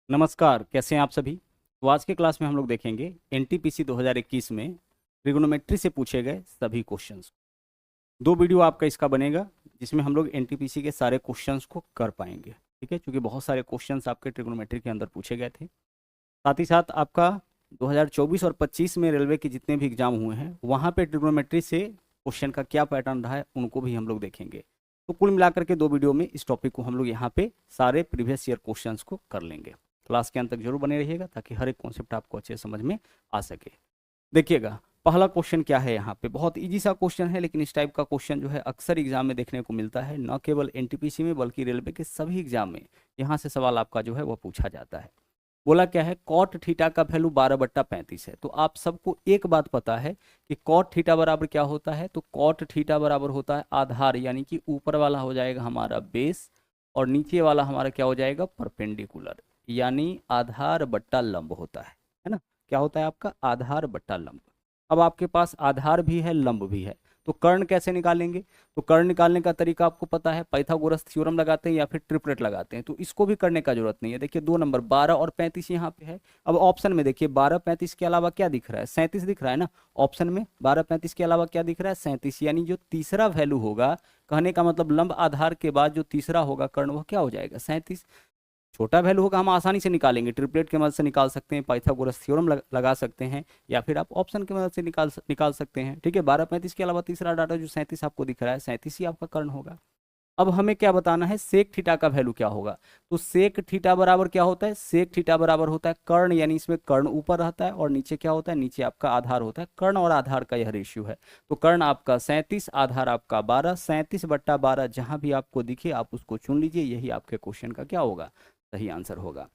नमस्कार, कैसे हैं आप सभी। तो आज के क्लास में हम लोग देखेंगे एनटीपीसी 2021 में ट्रिग्नोमेट्री से पूछे गए सभी क्वेश्चंस। दो वीडियो आपका इसका बनेगा जिसमें हम लोग एनटीपीसी के सारे क्वेश्चंस को कर पाएंगे। ठीक है, क्योंकि बहुत सारे क्वेश्चंस आपके ट्रिग्नोमेट्री के अंदर पूछे गए थे। साथ ही साथ आपका 2024 और 25 में रेलवे के जितने भी एग्जाम हुए हैं वहाँ पे ट्रिग्नोमेट्री से क्वेश्चन का क्या पैटर्न रहा है उनको भी हम लोग देखेंगे। तो कुल मिलाकर के दो वीडियो में इस टॉपिक को हम लोग यहाँ पे सारे प्रीवियस ईयर क्वेश्चंस को कर लेंगे। क्लास के अंत तक जरूर बने रहिएगा ताकि हर एक कॉन्सेप्ट आपको अच्छे समझ में आ सके। देखिएगा, पहला क्वेश्चन क्या है। यहाँ पे बहुत इजी सा क्वेश्चन है, लेकिन इस टाइप का क्वेश्चन जो है अक्सर एग्जाम में देखने को मिलता है, न केवल एनटीपीसी में बल्कि रेलवे के सभी एग्जाम में यहाँ से सवाल आपका जो है वह पूछा जाता है। बोला क्या है, कॉट थीटा का वैल्यू 12/35 है। तो आप सबको एक बात पता है कि कॉट थीटा बराबर क्या होता है। तो कॉट थीटा बराबर होता है आधार, यानी कि ऊपर वाला हो जाएगा हमारा बेस और नीचे वाला हमारा क्या हो जाएगा, परपेंडिकुलर, यानी आधार बट्टा लंब होता है ना। क्या होता है आपका, आधार बट्टा लंब। अब आपके पास आधार भी है, लंब भी है, तो कर्ण कैसे निकालेंगे। तो कर्ण निकालने का तरीका आपको पता है, पाइथागोरस थ्योरम लगाते हैं या फिर ट्रिपलेट लगाते हैं। तो इसको भी करने का जरूरत नहीं है। देखिए दो नंबर 12 और 35 यहाँ पे है। अब ऑप्शन में देखिए 12-35 के अलावा क्या दिख रहा है, 37 दिख रहा है ना। ऑप्शन में 12-35 के अलावा क्या दिख रहा है, 37, यानी जो तीसरा वैल्यू होगा, कहने का मतलब लंब आधार के बाद जो तीसरा होगा कर्ण वह क्या हो जाएगा, 37। छोटा वैल्यू होगा हम आसानी से निकालेंगे, ट्रिपलेट की मदद से निकाल सकते हैं, पाइथागोरस थ्योरम लगा सकते हैं, या फिर आप ऑप्शन की मदद से निकाल सकते हैं। ठीक है, 12-35 के अलावा तीसरा डाटा जो 37 आपको दिख रहा है, 37 ही आपका कर्ण होगा। अब हमें क्या बताना है, सेक थीटा का वैल्यू क्या होगा। तो सेक थीटा बराबर क्या होता है, सेक थीटा बराबर होता है कर्ण, यानी इसमें कर्ण ऊपर रहता है और नीचे क्या होता है, नीचे आपका आधार होता है। कर्ण और आधार का यह रेशियो है। तो कर्ण आपका 37, आधार आपका 12, 37/12 जहां भी आपको दिखे आप उसको चुन लीजिए, यही आपके क्वेश्चन का क्या होगा, सही आंसर होगा।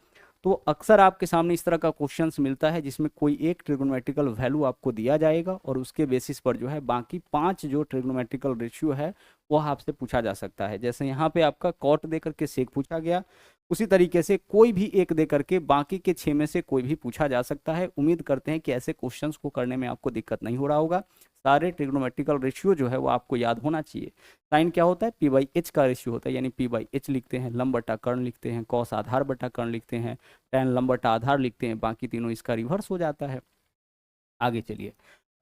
तो अक्सर आपके सामने इस तरह का क्वेश्चंस मिलता है जिसमें कोई एक ट्रिग्नोमेट्रिकल वैल्यू आपको दिया जाएगा और उसके बेसिस पर जो है बाकी 5 जो ट्रिग्नोमेट्रिकल रेशियो है वह आपसे पूछा जा सकता है। जैसे यहाँ पे आपका कॉट दे करके सेक पूछा गया, उसी तरीके से कोई भी एक दे करके बाकी के 6 में से कोई भी पूछा जा सकता है। उम्मीद करते हैं कि ऐसे क्वेश्चंस को करने में आपको दिक्कत नहीं हो रहा होगा। सारे ट्रिग्नोमेट्रिकल रेशियो जो है वो आपको याद होना चाहिए। साइन क्या होता है, p/h का रेशियो होता है, यानी p/h लिखते हैं, लंब बटा कर्ण लिखते हैं, कॉस आधार बटा कर्ण लिखते हैं, tan लंब बटा आधार लिखते हैं, बाकी तीनों इसका रिवर्स हो जाता है। आगे चलिए,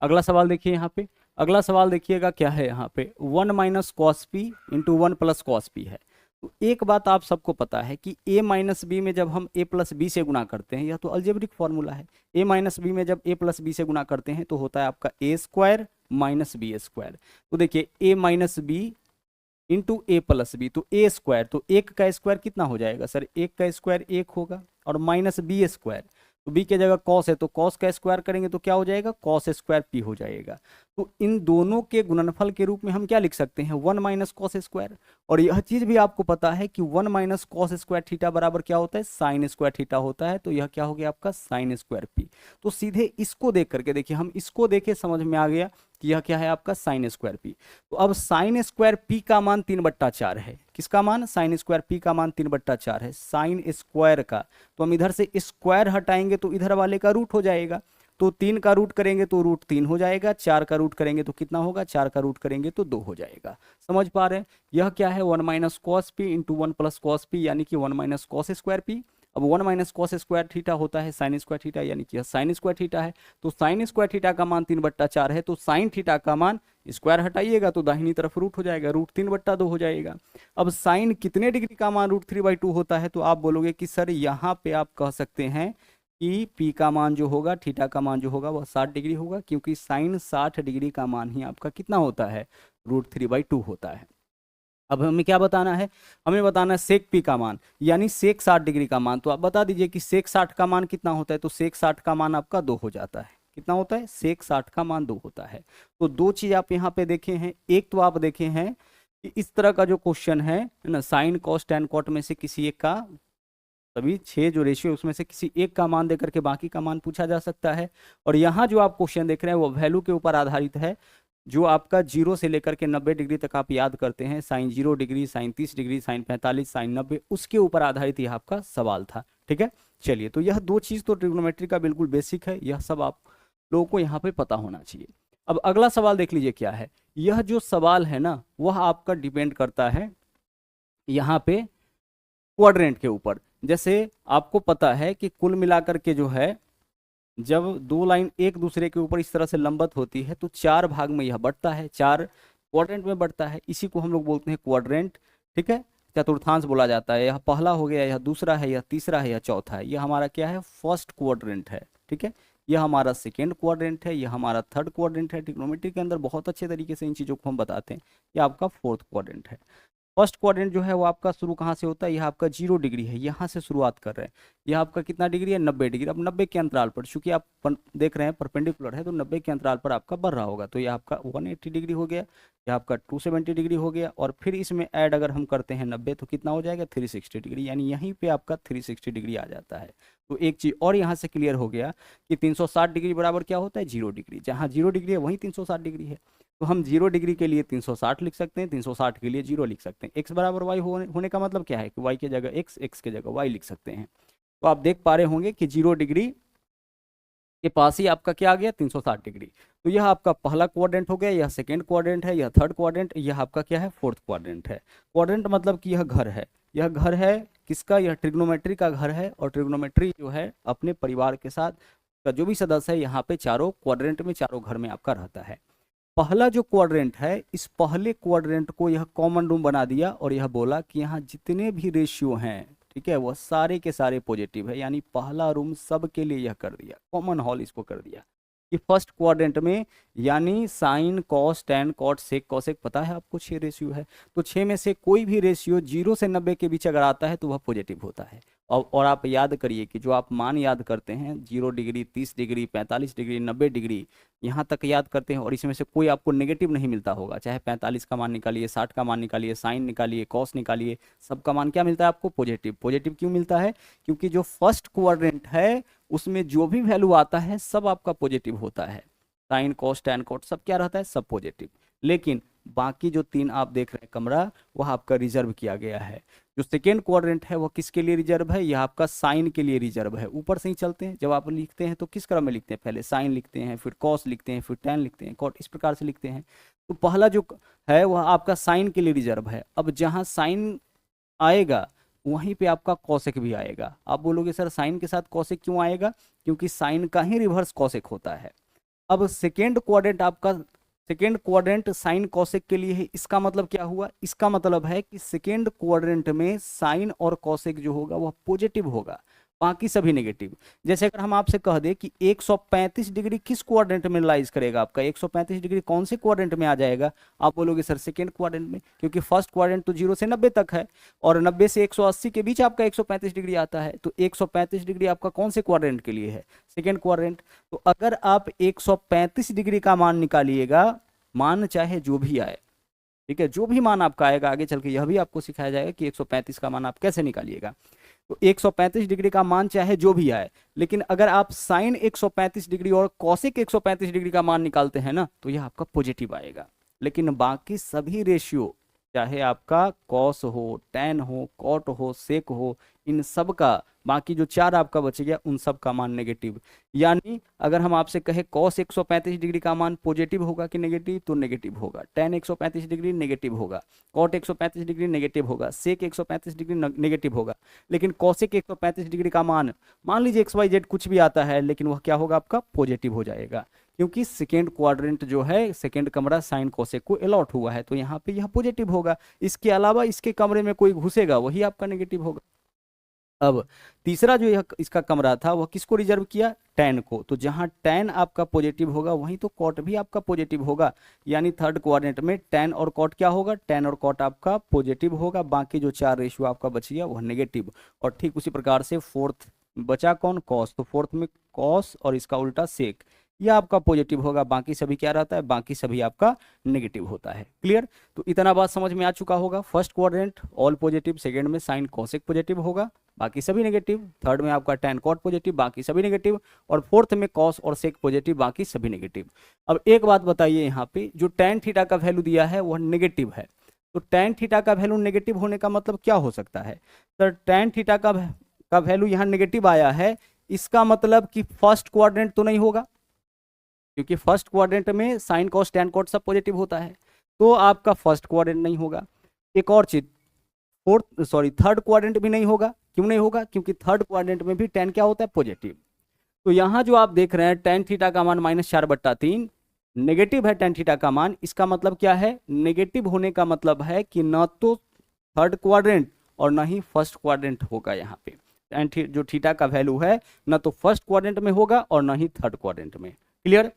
अगला सवाल देखिए। यहाँ पे अगला सवाल देखिएगा क्या है, यहाँ पे 1 - cos p into 1 + cos p है। तो एक बात आप सबको पता है कि a - b में जब हम a + b से गुणा करते हैं, यह तो अलजेब्रिक फॉर्मूला है। a - b में जब a + b से गुणा करते हैं तो होता है आपका a² - b²। तो देखिए a - b into a + b, तो a², तो एक का स्क्वायर कितना हो जाएगा सर, एक का स्क्वायर एक होगा, और -b², तो b के जगह कॉस है तो कॉस का स्क्वायर करेंगे तो क्या हो जाएगा, cos² p हो जाएगा। तो इन दोनों के गुणनफल के रूप में हम क्या लिख सकते हैं, 1 - cos²। और यह चीज भी आपको पता है कि 1 - cos² थीटा बराबर क्या होता है, sin² थीटा होता है। तो यह क्या हो गया आपका sin² p। तो सीधे इसको देख करके देखिए, हम इसको देखे समझ में आ गया कि यह क्या है आपका sin² p। तो अब sin² p का मान 3/4 है। किसका मान, sin² p का मान 3/4 है, sin² का। तो हम इधर से स्क्वायर हटाएंगे तो इधर वाले का रूट हो जाएगा। तो 3 का रूट करेंगे तो √3 हो जाएगा, 4 का रूट करेंगे तो कितना होगा, 4 का रूट करेंगे तो 2 हो जाएगा। समझ पा रहे हैं, यह क्या है 1 - cos p into 1 + cos p, यानी कि 1 - cos² p। अब 1 - cos² थीटा होता है sin² थीटा, यानी कि यह sin² थीटा है। तो sin² थीटा का मान 3/4 है, तो sin थीटा का मान स्क्वायर हटाइएगा तो दाहिनी तरफ रूट हो जाएगा, √3/2 हो जाएगा। अब साइन कितने डिग्री का मान √3/2 होता है, तो आप बोलोगे कि सर यहाँ पे आप कह सकते हैं कि p का मान जो होगा, थीटा का मान जो होगा वह 60 डिग्री होगा, क्योंकि साइन 60 डिग्री का मान ही आपका कितना होता है, √3/2 होता है। अब हमें क्या बताना है, हमें बताना है सेक p का मान, यानी सेक 60 डिग्री का मान। तो आप बता दीजिए कि सेक 60 का मान कितना होता है। तो सेक 60 का मान आपका 2 हो जाता है। कितना होता है, सेक 60 का मान 2 होता है। तो दो चीज आप यहाँ पे देखे हैं, एक तो आप देखे हैं कि इस तरह का जो क्वेश्चन है ना, साइन कॉस टैन कॉट में से किसी एक का, सभी 6 जो रेशियो उसमें से किसी एक का मान देकर के बाकी का मान पूछा जा सकता है। और यहाँ जो आप क्वेश्चन देख रहे हैं वो वैल्यू के ऊपर आधारित है, जो आपका 0 से लेकर के 90 डिग्री तक आप याद करते हैं, sine 0 degree, sine 30 degree, sine 45, sine 90, उसके ऊपर आधारित यह आपका सवाल था। ठीक है, चलिए, तो यह दो चीज तो ट्रिग्नोमेट्री का बिल्कुल बेसिक है, यह सब आप लोगों को यहाँ पे पता होना चाहिए। अब अगला सवाल देख लीजिए क्या है। यह जो सवाल है ना वह आपका डिपेंड करता है यहाँ पे क्वाड्रेंट के ऊपर। जैसे आपको पता है कि कुल मिलाकर के जो है, जब दो लाइन एक दूसरे के ऊपर इस तरह से लंबवत होती है तो चार भाग में यह बढ़ता है, चार क्वाड्रेंट में बढ़ता है, इसी को हम लोग बोलते हैं क्वाड्रेंट। ठीक है, चतुर्थांश बोला जाता है। यह पहला हो गया, यह दूसरा है, यह तीसरा है, यह चौथा है। यह हमारा क्या है, फर्स्ट क्वाड्रेंट है। ठीक है, यह हमारा सेकेंड क्वाड्रेंट है, यह हमारा थर्ड क्वाड्रेंट है। ट्रिग्नोमेट्री के अंदर बहुत अच्छे तरीके से इन चीज़ों को हम बताते हैं। यह आपका फोर्थ क्वाड्रेंट है। फर्स्ट क्वाड्रेंट जो है वो आपका शुरू कहाँ से होता है, यह आपका 0 डिग्री है, यहाँ से शुरुआत कर रहे हैं। यह आपका कितना डिग्री है, 90 डिग्री। अब 90 के अंतराल पर, चूंकि आप देख रहे हैं परपेंडिकुलर है, तो 90 के अंतराल पर आपका बढ़ रहा होगा। तो यह आपका 180 डिग्री हो गया, यह आपका 270 डिग्री हो गया, और फिर इसमें ऐड अगर हम करते हैं 90 तो कितना हो जाएगा, 360 डिग्री। यानी यहीं पे आपका 360 डिग्री आ जाता है। तो एक चीज और यहाँ से क्लियर हो गया कि 360 डिग्री बराबर क्या होता है, 0 डिग्री। जहाँ 0 डिग्री है वहीं 360 डिग्री है। तो हम 0 डिग्री के लिए 360 लिख सकते हैं, 360 के लिए 0 लिख सकते हैं। एक्स बराबर वाई होने का मतलब क्या है कि वाई की जगह एक्स, एक्स की जगह वाई लिख सकते हैं। तो आप देख पा रहे होंगे कि 0 डिग्री के पास ही आपका क्या आ गया, 360 डिग्री। तो यह आपका पहला क्वाड्रेंट हो गया, यह सेकेंड क्वाड्रेंट है, यह थर्ड क्वाड्रेंट, यह आपका क्या है, फोर्थ क्वाड्रेंट है। क्वाड्रेंट मतलब कि यह घर है। यह घर है किसका, यह ट्रिग्नोमेट्री का घर है। और ट्रिग्नोमेट्री जो है अपने परिवार के साथ का जो भी सदस्य है यहाँ पे चारों क्वाड्रेंट में, चारों घर में आपका रहता है। पहला जो क्वाड्रेंट है, इस पहले क्वाड्रेंट को यह कॉमन रूम बना दिया और यह बोला कि यहाँ जितने भी रेशियो हैं, ठीक है, वह सारे के सारे पॉजिटिव है। यानी पहला रूम सबके लिए यह कर दिया, कॉमन हॉल इसको कर दिया कि फर्स्ट क्वाड्रेंट में, यानी sine cos tan cot sec cosec, पता है आपको 6 रेशियो है। तो 6 में से कोई भी रेशियो 0 से 90 के बीच अगर आता है तो वह पॉजिटिव होता है। और आप याद करिए कि जो आप मान याद करते हैं, 0 डिग्री, 30 डिग्री, 45 डिग्री, 90 डिग्री, यहाँ तक याद करते हैं, और इसमें से कोई आपको नेगेटिव नहीं मिलता होगा। चाहे 45 का मान निकालिए, 60 का मान निकालिए, साइन निकालिए, कॉस निकालिए, सबका मान क्या मिलता है आपको, पॉजिटिव। पॉजिटिव क्यों मिलता है, क्योंकि जो फर्स्ट क्वाड्रेंट है उसमें जो भी वैल्यू आता है सब आपका पॉजिटिव होता है। साइन कॉस टैन कॉट सब क्या रहता है, सब पॉजिटिव। लेकिन बाकी जो 3 आप देख रहे हैं कमरा, वह आपका रिजर्व किया गया है। जो सेकेंड क्वाड्रेंट है वह किसके लिए रिजर्व है, यह आपका साइन के लिए रिजर्व है। ऊपर से ही चलते हैं, जब आप लिखते हैं तो किस क्रम में लिखते हैं, पहले साइन लिखते हैं, फिर कॉस लिखते हैं, फिर टैन लिखते हैं, कॉट, इस प्रकार से लिखते हैं। तो पहला जो है वह आपका साइन के लिए रिजर्व है। अब जहाँ साइन आएगा वहीं पे आपका कॉसेक भी आएगा। आप बोलोगे सर साइन के साथ कॉसेक क्यों आएगा, क्योंकि साइन का ही रिवर्स कॉसेक होता है। अब सेकेंड क्वाड्रेंट आपका, सेकेंड क्वाड्रेंट साइन कॉसेक के लिए है। इसका मतलब क्या हुआ, इसका मतलब है कि सेकेंड क्वाड्रेंट में साइन और कॉसेक जो होगा वह पॉजिटिव होगा, बाकी सभी नेगेटिव। जैसे अगर हम आपसे कह दें कि 135 डिग्री किस क्वाड्रेंट में लाइज करेगा, आपका 135 डिग्री कौन से क्वाड्रेंट में आ जाएगा, आप बोलोगे सर सेकेंड क्वाड्रेंट में, क्योंकि फर्स्ट क्वाड्रेंट तो 0 से 90 तक है और 90 से 180 के बीच आपका 135 डिग्री आता है। तो 135 डिग्री आपका कौन से क्वाड्रेंट के लिए है, सेकेंड क्वाड्रेंट। तो अगर आप 135 डिग्री का मान निकालिएगा, मान चाहे जो भी आए, ठीक है, जो भी मान आपका आएगा, आगे चल के यह भी आपको सिखाया जाएगा कि 135 का मान आप कैसे निकालिएगा। तो 135 डिग्री का मान चाहे जो भी आए, लेकिन अगर आप साइन 135 डिग्री और कॉसिक 135 डिग्री का मान निकालते हैं ना, तो यह आपका पॉजिटिव आएगा। लेकिन बाकी सभी रेशियो, चाहे आपका कॉस हो, टैन हो, कॉट हो, सेक हो, इन सब का, बाकी जो 4 आपका बच गया उन सब का मान नेगेटिव। यानी अगर हम आपसे कहे कॉस 135 डिग्री का मान पॉजिटिव होगा कि नेगेटिव, तो नेगेटिव होगा। टैन 135 डिग्री नेगेटिव होगा, कॉट 135 डिग्री नेगेटिव होगा, सेक 135 डिग्री नेगेटिव होगा। लेकिन कॉसेक 135 डिग्री का मान लीजिए XYZ कुछ भी आता है, लेकिन वह क्या होगा, आपका पॉजिटिव हो जाएगा, क्योंकि सेकेंड क्वाड्रेंट जो है, सेकेंड कमरा साइन कोसेक को अलॉट हुआ है, तो यहाँ पे यह पॉजिटिव होगा। इसके अलावा इसके कमरे में कोई घुसेगा वही आपका नेगेटिव होगा। अब तीसरा जो यह इसका कमरा था वह किसको रिजर्व किया, टैन को। तो जहां टैन आपका पॉजिटिव होगा वहीं तो कॉट भी आपका पॉजिटिव होगा। यानी थर्ड क्वाड्रेंट में टैन और कॉट क्या होगा, टैन और कॉट आपका पॉजिटिव होगा, बाकी जो 4 रेशियो आपका बच गया वह नेगेटिव। और ठीक उसी प्रकार से फोर्थ बचा कौन, कॉस। तो फोर्थ में कॉस और इसका उल्टा सेक, यह आपका पॉजिटिव होगा, बाकी सभी क्या रहता है, बाकी सभी आपका नेगेटिव होता है। क्लियर। तो इतना बात समझ में आ चुका होगा। First quadrant all positive, second में साइन कॉसेक पॉजिटिव होगा, बाकी सभी नेगेटिव। थर्ड में आपका टैन कॉट पॉजिटिव, बाकी सभी नेगेटिव। और फोर्थ में कॉस और सेक पॉजिटिव, बाकी सभी नेगेटिव। अब एक बात बताइए, यहाँ पे जो टैन थीटा का वैल्यू दिया है वह नेगेटिव है, तो टैन थीटा का वैल्यू नेगेटिव होने का मतलब क्या हो सकता है, सर टैन थीटा का वैल्यू यहाँ नेगेटिव आया है, इसका मतलब कि फर्स्ट क्वाड्रेंट तो नहीं होगा, क्योंकि फर्स्ट क्वाड्रेंट में साइन कॉस टैन कॉट सब पॉजिटिव होता है, तो आपका फर्स्ट क्वाड्रेंट नहीं होगा। एक और चीज, थर्ड क्वाड्रेंट भी नहीं होगा, क्यों नहीं होगा? क्योंकि थर्ड क्वाड्रेंट में भी tan क्या होता है? पॉजिटिव। तो यहाँ जो आप देख रहे हैं tan थीटा का मान -4/3 नेगेटिव है tan थीटा का मान। इसका मतलब क्या है? नेगेटिव होने का मतलब है कि न तो थर्ड क्वाड्रेंट और ना ही फर्स्ट क्वाड्रेंट होगा। यहाँ पे जो थीटा का वैल्यू है ना तो फर्स्ट क्वाड्रेंट में होगा और ना ही थर्ड क्वाड्रेंट में। क्लियर?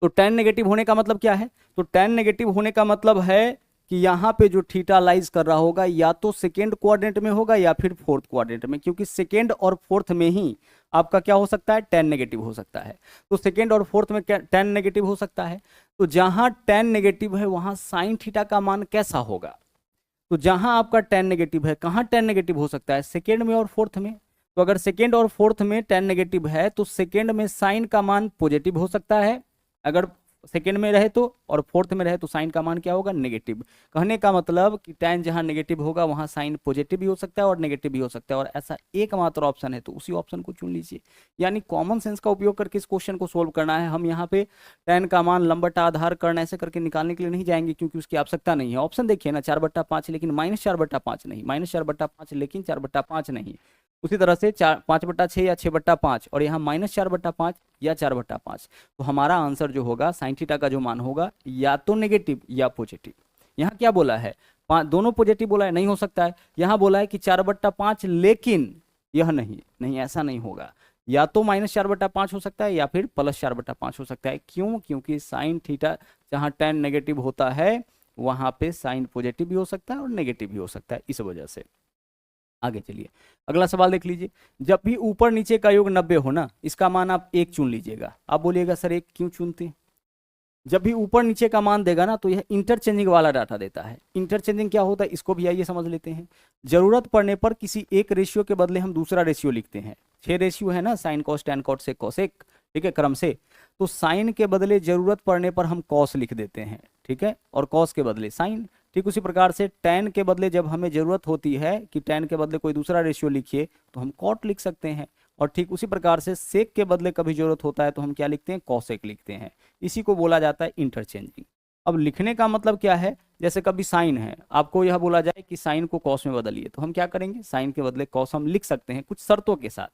तो tan नेगेटिव होने का मतलब क्या है? तो tan नेगेटिव होने का मतलब है कि यहाँ पे जो थीटा लाइज कर रहा होगा या तो सेकेंड क्वाड्रेंट में होगा या फिर फोर्थ क्वाड्रेंट में, क्योंकि सेकेंड और फोर्थ में ही आपका क्या हो सकता है? tan नेगेटिव हो सकता है। तो सेकेंड और फोर्थ में tan नेगेटिव हो सकता है। तो जहां tan नेगेटिव है वहां साइन थीटा का मान कैसा होगा? तो जहां आपका tan नेगेटिव है, कहां tan नेगेटिव हो सकता है? सेकेंड में और फोर्थ में। तो अगर सेकेंड और फोर्थ में tan नेगेटिव है तो सेकेंड में साइन का मान पॉजिटिव हो सकता है, अगर सेकेंड में रहे तो, और फोर्थ में रहे तो साइन का मान क्या होगा? नेगेटिव। कहने का मतलब कि tan जहां नेगेटिव होगा वहां साइन पॉजिटिव भी हो सकता है और नेगेटिव भी हो सकता है, और ऐसा एकमात्र ऑप्शन है तो उसी ऑप्शन को चुन लीजिए। यानी कॉमन सेंस का उपयोग करके इस क्वेश्चन को सोल्व करना है। हम यहाँ पे tan का मान लंबटा आधार कर्ण ऐसे करके निकालने के लिए नहीं जाएंगे, क्योंकि उसकी आवश्यकता नहीं है। ऑप्शन देखिए ना, 4/5 लेकिन -4/5 नहीं, -4/5 लेकिन 4/5 नहीं। उसी तरह से 5/6 या 6/5, और यहाँ -4/5 या 4/5। तो हमारा आंसर जो होगा साइन थीटा का जो मान होगा या तो नेगेटिव या पॉजिटिव। यहाँ क्या बोला है? दोनों पॉजिटिव बोला है, नहीं हो सकता है। यहाँ बोला है कि 4/5 लेकिन यह नहीं, नहीं ऐसा नहीं होगा। या तो -4/5 हो सकता है या फिर +4/5 हो सकता है। क्यों? क्योंकि साइन थीटा जहाँ tan नेगेटिव होता है वहां पे साइन पॉजिटिव भी हो सकता है और नेगेटिव भी हो सकता है, इस वजह से। आगे चलिए, अगला सवाल देख लीजिए। जब भी ऊपर नीचे का योग 90 हो ना, इसका मान आप 1 चुन लीजिएगा। आप बोलिएगा सर 1 क्यों चुनते हैं? जब भी ऊपर नीचे का मान देगा ना तो यह इंटरचेंजिंग वाला डाटा देता है। इंटरचेंजिंग क्या होता है इसको भी आइए समझ लेते हैं। जरूरत पड़ने पर किसी एक रेशियो के बदले हम दूसरा रेशियो लिखते हैं। 6 रेशियो है ना, sine cos tan cot sec cosec, ठीक है, क्रम से। तो साइन के बदले जरूरत पड़ने पर हम कॉस लिख देते हैं, ठीक है, और कॉस के बदले साइन। ठीक उसी प्रकार से टैन के बदले जब हमें जरूरत होती है कि टैन के बदले कोई दूसरा रेशियो लिखिए तो हम कॉट लिख सकते हैं। और ठीक उसी प्रकार से सेक के बदले कभी जरूरत होता है तो हम क्या लिखते हैं? कॉसेक लिखते हैं। इसी को बोला जाता है इंटरचेंजिंग। अब लिखने का मतलब क्या है? जैसे कभी साइन है, आपको यह बोला जाए कि साइन को कॉस में बदलिए, तो हम क्या करेंगे? साइन के बदले कॉस हम लिख सकते हैं कुछ शर्तों के साथ।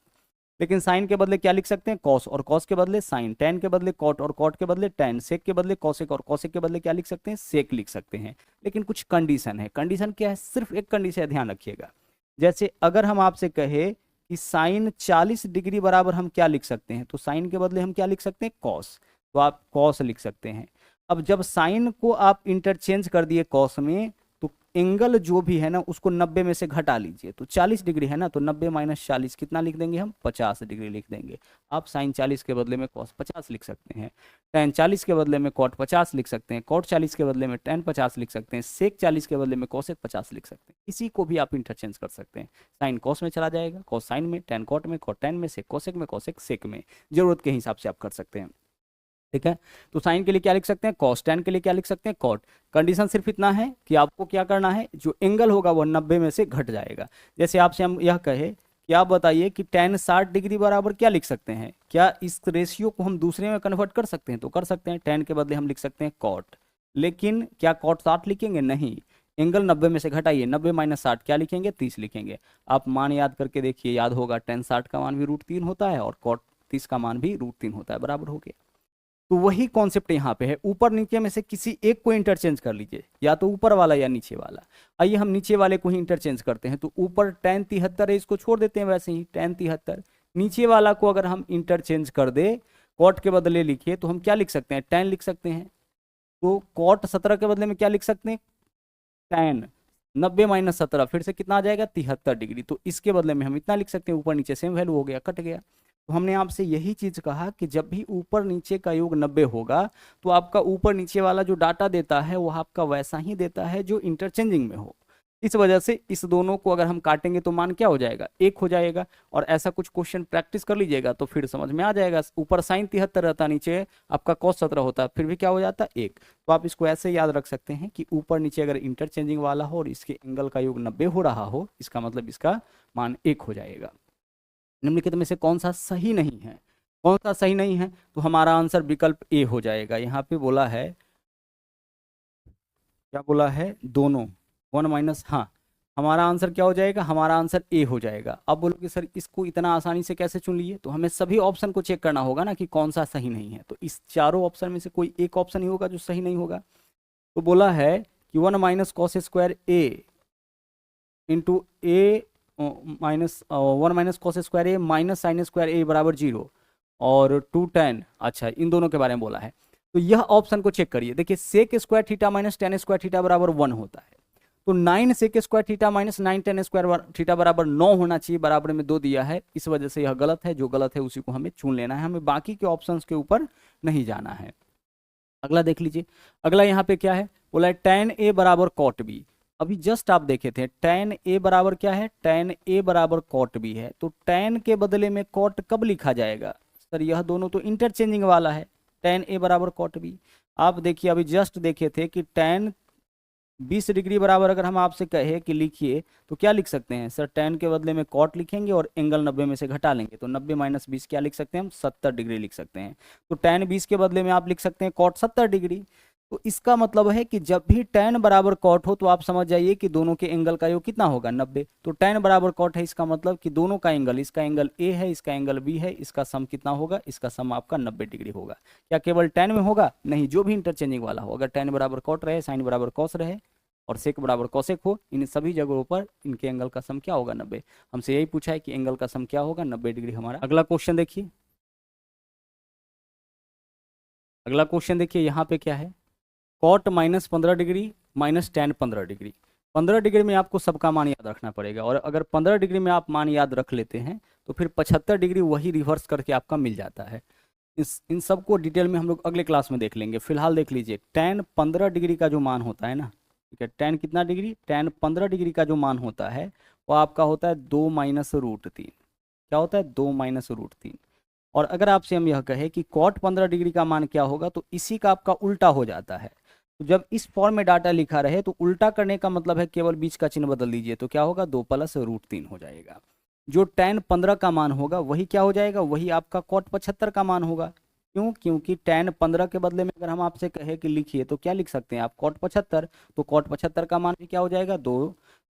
लेकिन साइन के बदले क्या लिख सकते हैं? कॉस, और कॉस के बदले साइन। टैन के बदले कॉट, और कॉट के बदले टैन। सेक के बदले कॉसेक, और कॉसेक के बदले क्या लिख सकते हैं? सेक लिख सकते हैं। लेकिन कुछ कंडीशन है। कंडीशन क्या है? सिर्फ एक कंडीशन है, ध्यान रखिएगा। जैसे अगर हम आपसे कहे कि साइन 40 डिग्री बराबर हम क्या लिख सकते हैं, तो साइन के बदले हम क्या लिख सकते हैं? कॉस, तो आप कॉस लिख सकते हैं। अब जब साइन को आप इंटरचेंज कर दिए कॉस में, तो एंगल जो भी है ना उसको 90 में से घटा लीजिए। तो 40 डिग्री है ना, तो 90 - 40 कितना लिख देंगे हम? 50 डिग्री लिख देंगे। आप साइन 40 के बदले में कॉस 50 लिख सकते हैं, टैन 40 के बदले में कॉट 50 लिख सकते हैं, कॉट 40 के बदले में टैन 50 लिख सकते हैं, सेक 40 के बदले में कॉसेक 50 लिख सकते हैं। इसी को भी आप इंटरचेंज कर सकते हैं। साइन कॉस में चला जाएगा, कॉस साइन में, टैन कॉट में, कॉट टैन में, सेक कॉसेक में, कॉसेक सेक में। जरूरत के हिसाब से आप कर सकते हैं, ठीक है। तो साइन के लिए क्या लिख सकते हैं? कॉस। टैन के लिए क्या लिख सकते हैं? कॉट। कंडीशन सिर्फ इतना है कि आपको क्या करना है, जो एंगल होगा वो 90 में से घट जाएगा। जैसे आपसे हम यह कहे कि आप बताइए कि टैन 60 डिग्री बराबर क्या लिख सकते हैं? क्या इस रेशियो को हम दूसरे में कन्वर्ट कर सकते हैं? तो कर सकते हैं। टैन के बदले हम लिख सकते हैं कॉट। लेकिन क्या कॉट 60 लिखेंगे? नहीं, एंगल 90 में से घटाइए, 90 - 60 क्या लिखेंगे? 30 लिखेंगे। आप मान याद करके देखिए, याद होगा टैन 60 का मान भी √3 होता है और कॉट 30 का मान भी √3 होता है, बराबर हो गया। तो वही कॉन्सेप्ट यहाँ पे है, ऊपर नीचे में से किसी एक को इंटरचेंज कर लीजिए, या तो ऊपर वाला या नीचे वाला। आइए हम नीचे वाले को ही इंटरचेंज करते हैं। तो ऊपर टैन 73 है, इसको छोड़ देते हैं वैसे ही, टैन 73। नीचे वाला को अगर हम इंटरचेंज कर दे, कॉट के बदले लिखिए, तो हम क्या लिख सकते हैं? टैन लिख सकते हैं। तो कॉट 17 के बदले में क्या लिख सकते हैं? टैन। 90 - 17 फिर से कितना आ जाएगा? 73 डिग्री। तो इसके बदले में हम इतना लिख सकते हैं, ऊपर नीचे सेम वैल्यू हो गया, कट गया। तो हमने आपसे यही चीज कहा कि जब भी ऊपर नीचे का योग 90 होगा तो आपका ऊपर नीचे वाला जो डाटा देता है वो आपका वैसा ही देता है जो इंटरचेंजिंग में हो। इस वजह से इस दोनों को अगर हम काटेंगे तो मान क्या हो जाएगा? 1 हो जाएगा। और ऐसा कुछ क्वेश्चन प्रैक्टिस कर लीजिएगा तो फिर समझ में आ जाएगा। ऊपर साइन 73 रहता, नीचे आपका कॉस 17 होता, फिर भी क्या हो जाता? 1। तो आप इसको ऐसे याद रख सकते हैं कि ऊपर नीचे अगर इंटरचेंजिंग वाला हो और इसके एंगल का योग 90 हो रहा हो, इसका मतलब इसका मान 1 हो जाएगा। निम्नलिखित में से कौन सा सही नहीं है? कौन सा सही नहीं है? तो हमारा आंसर विकल्प ए हो जाएगा। यहाँ पे बोला है, क्या बोला है? दोनों 1 - हाँ, हमारा आंसर क्या हो जाएगा, हमारा आंसर ए हो जाएगा। अब बोलो कि सर इसको इतना आसानी से कैसे चुन लिए, तो हमें सभी ऑप्शन को चेक करना होगा ना कि कौन सा सही नहीं है। तो इस चारों ऑप्शन में से कोई एक ऑप्शन ही होगा जो सही नहीं होगा। तो बोला है कि 1 माइनस कॉस स्क्वायर ए इंटू ए माइनस 1 माइनस कॉस स्क्वायर ए माइनस साइन स्क्वायर ए बराबर 0 और 2 tan, अच्छा इन दोनों के बारे में बोला है। तो यह ऑप्शन को चेक करिए, देखिए sec square theta minus tan square theta बराबर 1 होता है। तो 9 sec square theta minus 9 tan square theta बराबर 9 होना चाहिए, बराबर में 2 दिया है, इस वजह से यह गलत है। जो गलत है उसी को हमें चुन लेना है, हमें बाकी के ऑप्शंस के ऊपर नहीं जाना है। अगला देख लीजिए, अगला यहाँ पे क्या है, बोला है tan a बराबर cot b। अभी जस्ट आप देखे थे tan a बराबर क्या है, tan a बराबर cot b है। तो tan के बदले में cot कब लिखा जाएगा सर, यह दोनों तो इंटरचेंजिंग वाला है, tan a बराबर cot b। आप देखिए अभी जस्ट देखे थे कि tan 20 डिग्री बराबर अगर हम आपसे कहे कि लिखिए तो क्या लिख सकते हैं सर, tan के बदले में cot लिखेंगे और एंगल 90 में से घटा लेंगे, तो 90 माइनस 20 क्या लिख सकते हैं हम, 70 डिग्री लिख सकते हैं। तो tan 20 के बदले में आप लिख सकते हैं cot 70 डिग्री। तो इसका मतलब है कि जब भी tan बराबर cot हो तो आप समझ जाइए कि दोनों के एंगल का योग कितना होगा, 90। तो tan बराबर cot है, इसका मतलब कि दोनों का एंगल, इसका एंगल a है, इसका एंगल b है, इसका सम कितना होगा, इसका सम आपका 90 डिग्री होगा। क्या केवल tan में होगा, नहीं, जो भी इंटरचेंजिंग वाला हो, अगर tan बराबर cot रहे, साइन बराबर cos रहे और सेक बराबर कौसेक हो, इन सभी जगहों पर इनके एंगल का सम क्या होगा, 90। हमसे यही पूछा है कि एंगल का सम क्या होगा, 90 डिग्री हमारा। अगला क्वेश्चन देखिए, अगला क्वेश्चन देखिए यहाँ पे क्या है, cot minus 15 degree minus tan 15 degree. 15 degree में आपको सबका मान याद रखना पड़ेगा, और अगर 15 डिग्री में आप मान याद रख लेते हैं तो फिर 75 डिग्री वही रिवर्स करके आपका मिल जाता है। इन सबको डिटेल में हम लोग अगले क्लास में देख लेंगे। फिलहाल देख लीजिए tan 15 डिग्री का जो मान होता है ना, ठीक है, tan कितना डिग्री, tan 15 डिग्री का जो मान होता है वो आपका होता है 2 माइनस रूट 3। क्या होता है, 2 माइनस रूट 3। और अगर आपसे हम यह कहें कि cot 15 डिग्री का मान क्या होगा, तो इसी का आपका उल्टा हो जाता है। तो जब इस फॉर्म में डाटा लिखा रहे तो उल्टा करने का मतलब है केवल बीच का चिन्ह बदल दीजिए, तो क्या होगा, 2 प्लस रूट 3 हो जाएगा। जो tan 15 का मान होगा वही क्या हो जाएगा, वही आपका cot 75 का मान होगा। क्यों, क्योंकि tan 15 के बदले में अगर हम आपसे कहे कि लिखिए तो क्या लिख सकते हैं आप, cot 75। तो cot 75 का मान भी क्या हो जाएगा,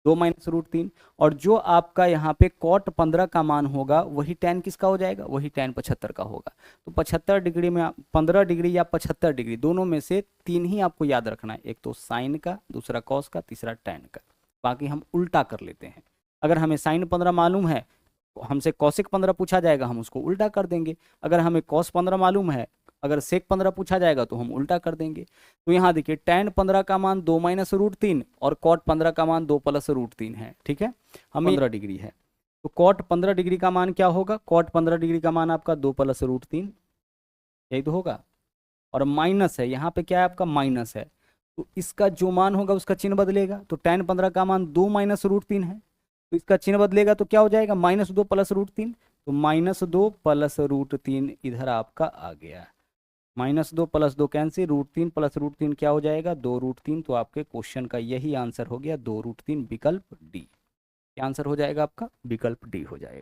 2 माइनस रूट 3। और जो आपका यहाँ पे cot 15 का मान होगा वही tan किसका हो जाएगा, वही tan 75 का होगा। तो 75 डिग्री में 15 डिग्री या 75 डिग्री दोनों में से 3 ही आपको याद रखना है, एक तो साइन का, दूसरा कॉस का, तीसरा tan का। बाकी हम उल्टा कर लेते हैं। अगर हमें साइन 15 मालूम है, हमसे कौशिक 15 पूछा जाएगा, हम उसको उल्टा कर देंगे। अगर हमें कॉस 15 मालूम है, अगर सेक 15 पूछा जाएगा तो हम उल्टा कर देंगे। तो यहाँ देखिए tan 15 का मान 2 माइनस रूट 3 और cot 15 का मान 2 प्लस रूट 3 है, ठीक है, हम 15 डिग्री है। तो cot 15 डिग्री का मान क्या होगा, cot 15 डिग्री का मान आपका 2 प्लस रूट 3, यही तो होगा। और माइनस है, यहाँ पे क्या है आपका माइनस है, तो इसका जो मान होगा उसका चिन्ह बदलेगा। तो tan 15 का मान 2 माइनस रूट 3 है, तो इसका चिन्ह बदलेगा तो क्या हो जाएगा, -2 प्लस रूट 3। तो -2 प्लस रूट 3 इधर आपका आ गया, -2 plus 2 cancel, root 3 plus root 3 क्या हो जाएगा, 2 रूट 3। तो आपके क्वेश्चन का यही आंसर हो गया, 2 रूट 3, विकल्प डी। क्या आंसर हो जाएगा आपका, विकल्प डी हो जाएगा।